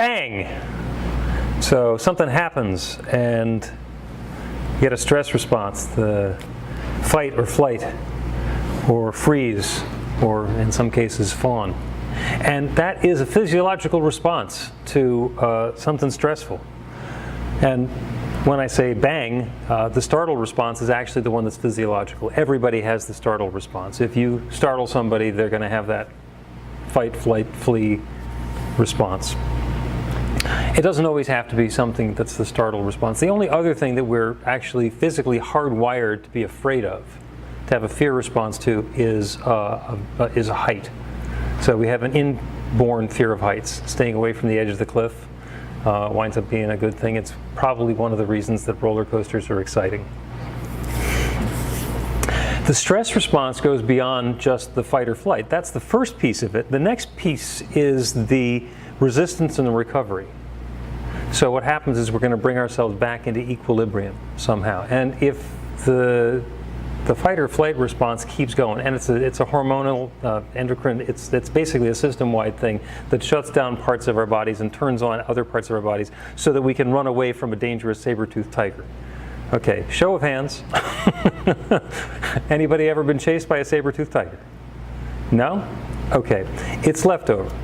bang. So something happens and you get a stress response, the fight or flight or freeze, or in some cases fawn. And that is a physiological response to something stressful. And when I say bang, the startle response is actually the one that's physiological. Everybody has the startle response. If you startle somebody, they're going to have that fight, flight, flee response. It doesn't always have to be something that's the startle response. The only other thing that we're actually physically hardwired to be afraid of, to have a fear response to, is a height. So we have an inborn fear of heights. Staying away from the edge of the cliff winds up being a good thing. It's probably one of the reasons that roller coasters are exciting. The stress response goes beyond just the fight or flight. That's the first piece of it. The next piece is the resistance and the recovery. So what happens is we're going to bring ourselves back into equilibrium somehow. And if the fight or flight response keeps going, and it's a hormonal endocrine, it's basically a system-wide thing that shuts down parts of our bodies and turns on other parts of our bodies so that we can run away from a dangerous saber-toothed tiger. Okay, show of hands. Anybody ever been chased by a saber-toothed tiger? No? Okay, it's leftover.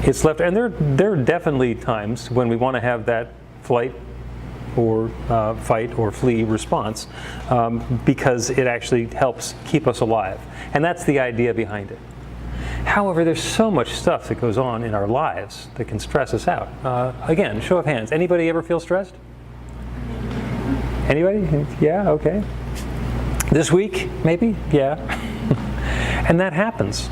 It's left, and there are definitely times when we want to have that flight or fight or flee response because it actually helps keep us alive. And that's the idea behind it. However, there's so much stuff that goes on in our lives that can stress us out. Again, show of hands. Anybody ever feel stressed? Anybody? Yeah, okay. This week, maybe? Yeah. And that happens.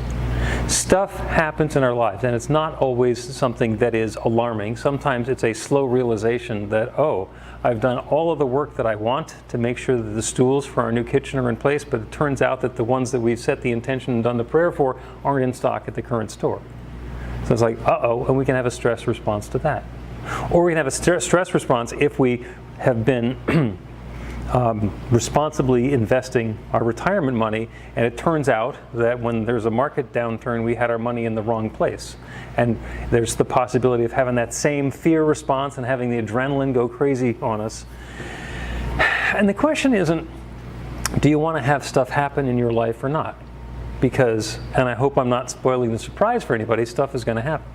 Stuff happens in our lives, and it's not always something that is alarming. Sometimes it's a slow realization that, oh, I've done all of the work that I want to make sure that the stools for our new kitchen are in place, but it turns out that the ones that we've set the intention and done the prayer for aren't in stock at the current store. So it's like, uh-oh, and we can have a stress response to that. Or we can have a stress response if we have been responsibly investing our retirement money, and it turns out that when there's a market downturn, we had our money in the wrong place. And there's the possibility of having that same fear response and having the adrenaline go crazy on us. And the question isn't, do you want to have stuff happen in your life or not? Because, and I hope I'm not spoiling the surprise for anybody, stuff is going to happen.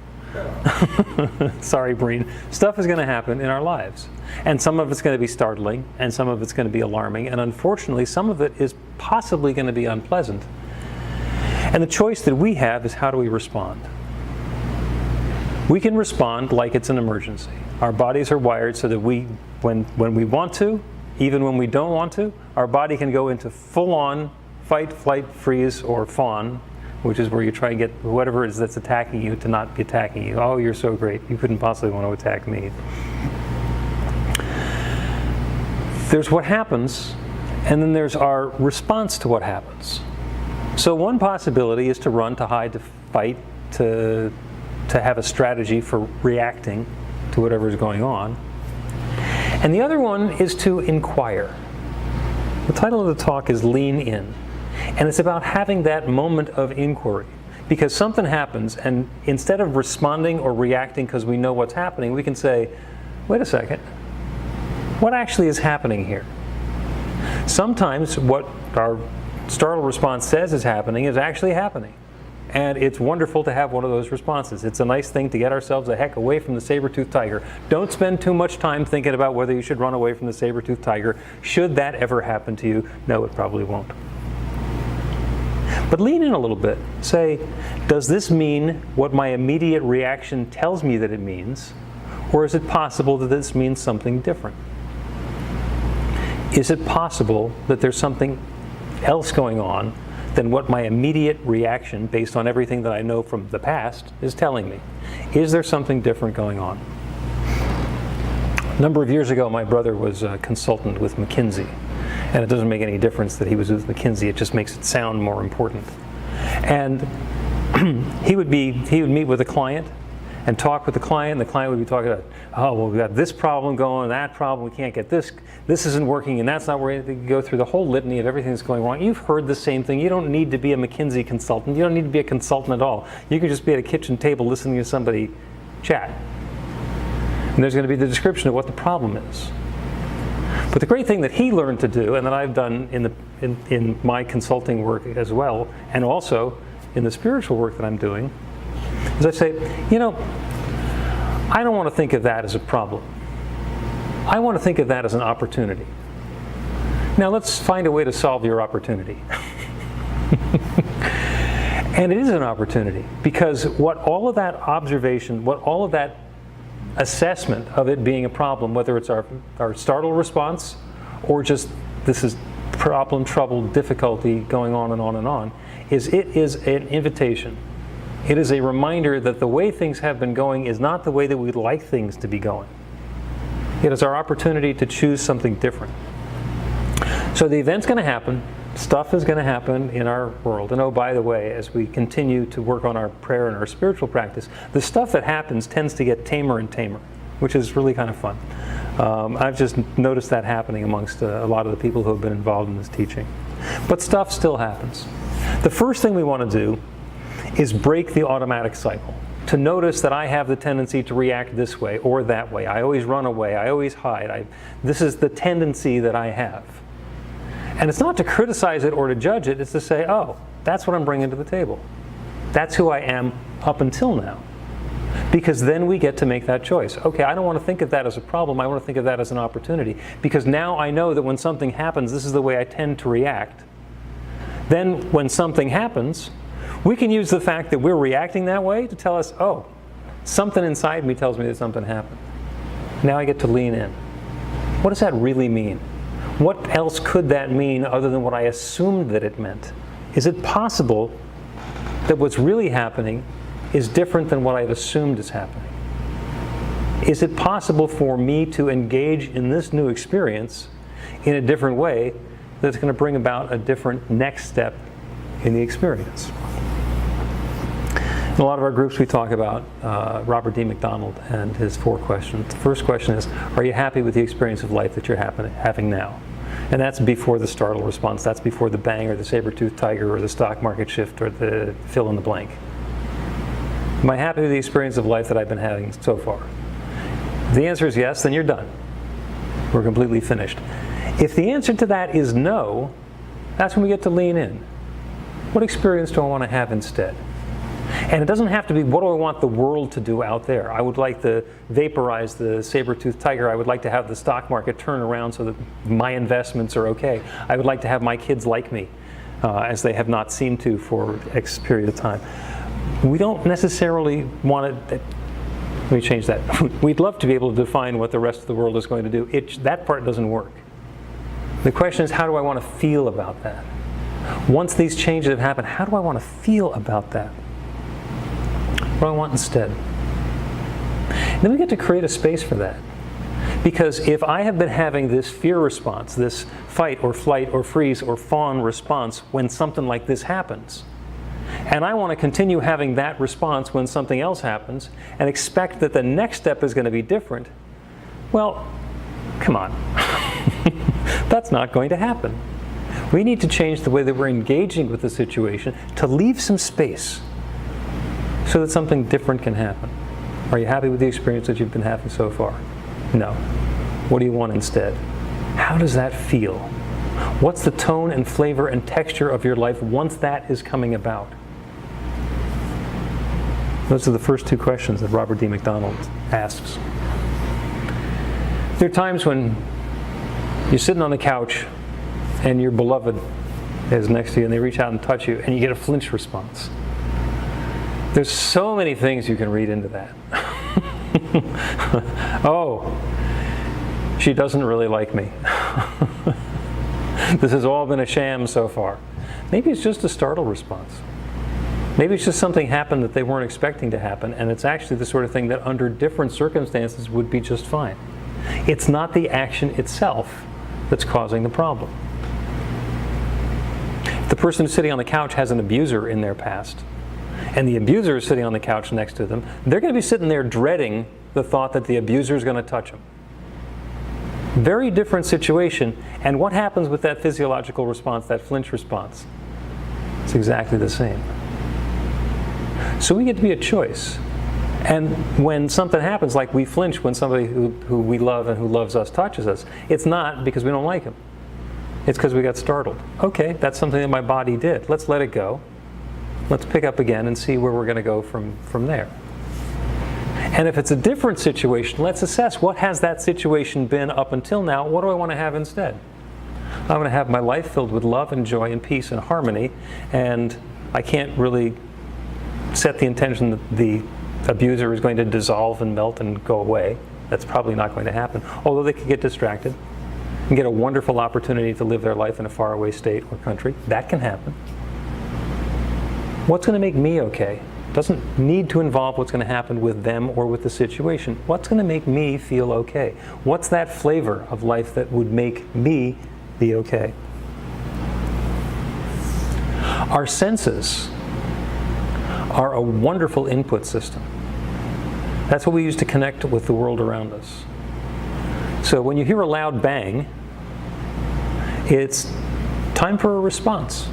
Sorry, Breen. Stuff is going to happen in our lives. And some of it's going to be startling, and some of it's going to be alarming, and unfortunately, some of it is possibly going to be unpleasant. And the choice that we have is, how do we respond? We can respond like it's an emergency. Our bodies are wired so that when we want to, even when we don't want to, our body can go into full-on fight, flight, freeze, or fawn, which is where you try and get whatever it is that's attacking you to not be attacking you. Oh, you're so great. You couldn't possibly want to attack me. There's what happens, and then there's our response to what happens. So one possibility is to run, to hide, to fight, to have a strategy for reacting to whatever is going on. And the other one is to inquire. The title of the talk is Lean In. And it's about having that moment of inquiry. Because something happens, and instead of responding or reacting because we know what's happening, we can say, wait a second, what actually is happening here? Sometimes what our startle response says is happening is actually happening. And it's wonderful to have one of those responses. It's a nice thing to get ourselves the heck away from the saber-toothed tiger. Don't spend too much time thinking about whether you should run away from the saber-toothed tiger. Should that ever happen to you? No, it probably won't. But lean in a little bit. Say, does this mean what my immediate reaction tells me that it means? Or is it possible that this means something different? Is it possible that there's something else going on than what my immediate reaction, based on everything that I know from the past, is telling me? Is there something different going on? A number of years ago, my brother was a consultant with McKinsey. And it doesn't make any difference that he was with McKinsey, it just makes it sound more important. And he would meet with a client and talk with the client. The client would be talking about, oh, well, we've got this problem going, that problem, we can't get this isn't working, and that's not working. They go through the whole litany of everything that's going wrong. You've heard the same thing. You don't need to be a McKinsey consultant. You don't need to be a consultant at all. You can just be at a kitchen table listening to somebody chat. And there's going to be the description of what the problem is. But the great thing that he learned to do, and that I've done in my consulting work as well, and also in the spiritual work that I'm doing, is I say, I don't want to think of that as a problem. I want to think of that as an opportunity. Now let's find a way to solve your opportunity. And it is an opportunity, because what all of that observation, what all of that assessment of it being a problem, whether it's our startled response or just this is problem, trouble, difficulty going on and on and on, it is an invitation. It is a reminder that the way things have been going is not the way that we'd like things to be going. It is our opportunity to choose something different. So the event's going to happen. Stuff is going to happen in our world. And oh, by the way, as we continue to work on our prayer and our spiritual practice, the stuff that happens tends to get tamer and tamer, which is really kind of fun. I've just noticed that happening amongst a lot of the people who have been involved in this teaching. But stuff still happens. The first thing we want to do is break the automatic cycle. To notice that I have the tendency to react this way or that way. I always run away. I always hide. This is the tendency that I have. And it's not to criticize it or to judge it, it's to say, oh, that's what I'm bringing to the table. That's who I am up until now. Because then we get to make that choice. Okay, I don't want to think of that as a problem, I want to think of that as an opportunity. Because now I know that when something happens, this is the way I tend to react. Then when something happens, we can use the fact that we're reacting that way to tell us, oh, something inside me tells me that something happened. Now I get to lean in. What does that really mean? What else could that mean other than what I assumed that it meant? Is it possible that what's really happening is different than what I've assumed is happening? Is it possible for me to engage in this new experience in a different way that's going to bring about a different next step in the experience? In a lot of our groups we talk about Robert D. McDonald and his 4 questions. The first question is, are you happy with the experience of life that you're having now? And that's before the startle response. That's before the bang or the saber-toothed tiger or the stock market shift or the fill in the blank. Am I happy with the experience of life that I've been having so far? If the answer is yes, then you're done. We're completely finished. If the answer to that is no, that's when we get to lean in. What experience do I want to have instead? And it doesn't have to be, what do I want the world to do out there? I would like to vaporize the saber-toothed tiger. I would like to have the stock market turn around so that my investments are okay. I would like to have my kids like me, as they have not seemed to for X period of time. We don't necessarily want to, let me change that. We'd love to be able to define what the rest of the world is going to do. That part doesn't work. The question is, how do I want to feel about that? Once these changes have happened, how do I want to feel about that? What do I want instead? And then we get to create a space for that. Because if I have been having this fear response, this fight or flight or freeze or fawn response when something like this happens, and I want to continue having that response when something else happens and expect that the next step is going to be different, well, come on. That's not going to happen. We need to change the way that we're engaging with the situation to leave some space so that something different can happen. Are you happy with the experience that you've been having so far? No. What do you want instead? How does that feel? What's the tone and flavor and texture of your life once that is coming about? Those are the first 2 questions that Robert D. McDonald asks. There are times when you're sitting on the couch and your beloved is next to you and they reach out and touch you and you get a flinch response. There's so many things you can read into that. Oh, she doesn't really like me. This has all been a sham so far. Maybe it's just a startle response. Maybe it's just something happened that they weren't expecting to happen, and it's actually the sort of thing that under different circumstances would be just fine. It's not the action itself that's causing the problem. If the person who's sitting on the couch has an abuser in their past, and the abuser is sitting on the couch next to them, they're going to be sitting there dreading the thought that the abuser is going to touch them. Very different situation, and what happens with that physiological response, that flinch response? It's exactly the same. So we get to be a choice. And when something happens, like we flinch when somebody who we love and who loves us touches us, it's not because we don't like him. It's because we got startled. Okay, that's something that my body did. Let's let it go. Let's pick up again and see where we're going to go from there. And if it's a different situation, let's assess what has that situation been up until now. What do I want to have instead? I'm going to have my life filled with love and joy and peace and harmony, and I can't really set the intention that the abuser is going to dissolve and melt and go away. That's probably not going to happen, although they could get distracted and get a wonderful opportunity to live their life in a faraway state or country. That can happen. What's going to make me okay? Doesn't need to involve what's going to happen with them or with the situation. What's going to make me feel okay? What's that flavor of life that would make me be okay? Our senses are a wonderful input system. That's what we use to connect with the world around us. So when you hear a loud bang, it's time for a response.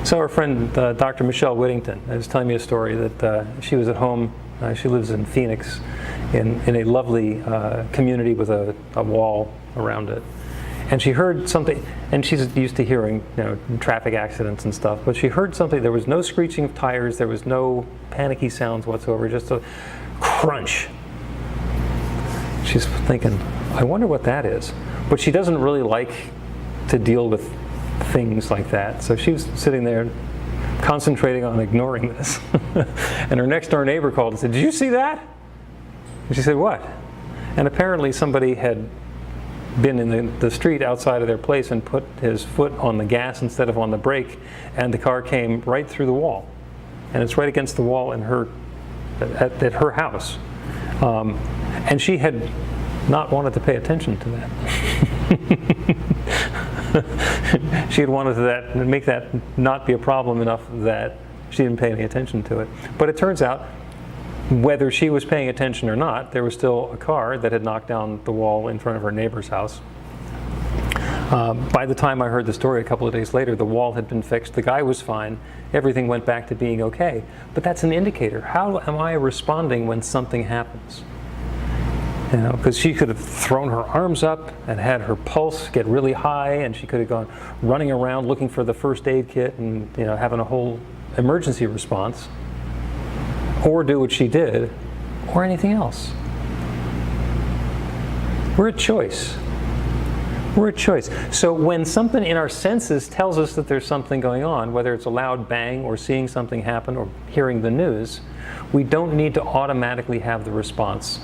So our friend Dr. Michelle Whittington was telling me a story that she was at home. She lives in Phoenix in a lovely community with a wall around it. And she heard something, and she's used to hearing, traffic accidents and stuff, but she heard something. There was no screeching of tires, there was no panicky sounds whatsoever, just a crunch. She's thinking, I wonder what that is. But she doesn't really like to deal with things like that. So she was sitting there concentrating on ignoring this. And her next door neighbor called and said, "Did you see that?" And she said, "What?" And apparently somebody had been in the street outside of their place and put his foot on the gas instead of on the brake, and the car came right through the wall. And it's right against the wall in at her house. And she had not wanted to pay attention to that. She had wanted to make that not be a problem enough that she didn't pay any attention to it. But it turns out, whether she was paying attention or not, there was still a car that had knocked down the wall in front of her neighbor's house. By the time I heard the story a couple of days later, the wall had been fixed, the guy was fine, everything went back to being okay. But that's an indicator. How am I responding when something happens? Because she could have thrown her arms up and had her pulse get really high, and she could have gone running around looking for the first aid kit and having a whole emergency response, or do what she did, or anything else. We're a choice. We're a choice. So when something in our senses tells us that there's something going on, whether it's a loud bang or seeing something happen or hearing the news, we don't need to automatically have the response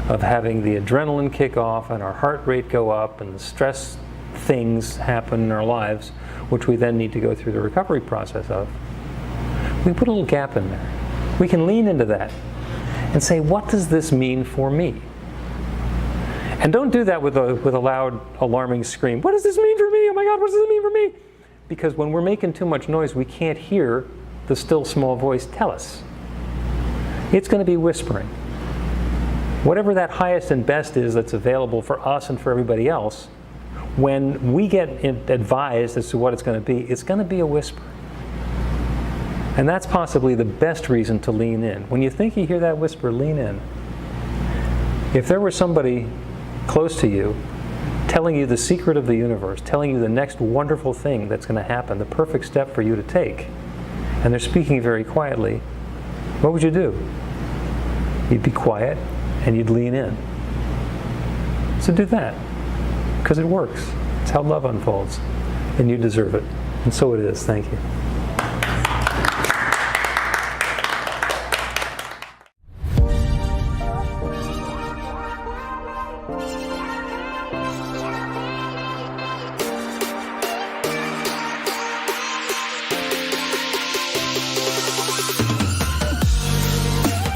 of having the adrenaline kick off and our heart rate go up and the stress things happen in our lives, which we then need to go through the recovery process of. We put a little gap in there. We can lean into that and say, what does this mean for me? And don't do that with a loud, alarming scream. What does this mean for me? Oh my God, what does this mean for me? Because when we're making too much noise, we can't hear the still small voice tell us. It's going to be whispering. Whatever that highest and best is that's available for us and for everybody else, when we get advised as to what it's going to be a whisper. And that's possibly the best reason to lean in. When you think you hear that whisper, lean in. If there were somebody close to you telling you the secret of the universe, telling you the next wonderful thing that's going to happen, the perfect step for you to take, and they're speaking very quietly, what would you do? You'd be quiet and you'd lean in. So do that, because it works. It's how love unfolds, and you deserve it. And so it is. Thank you.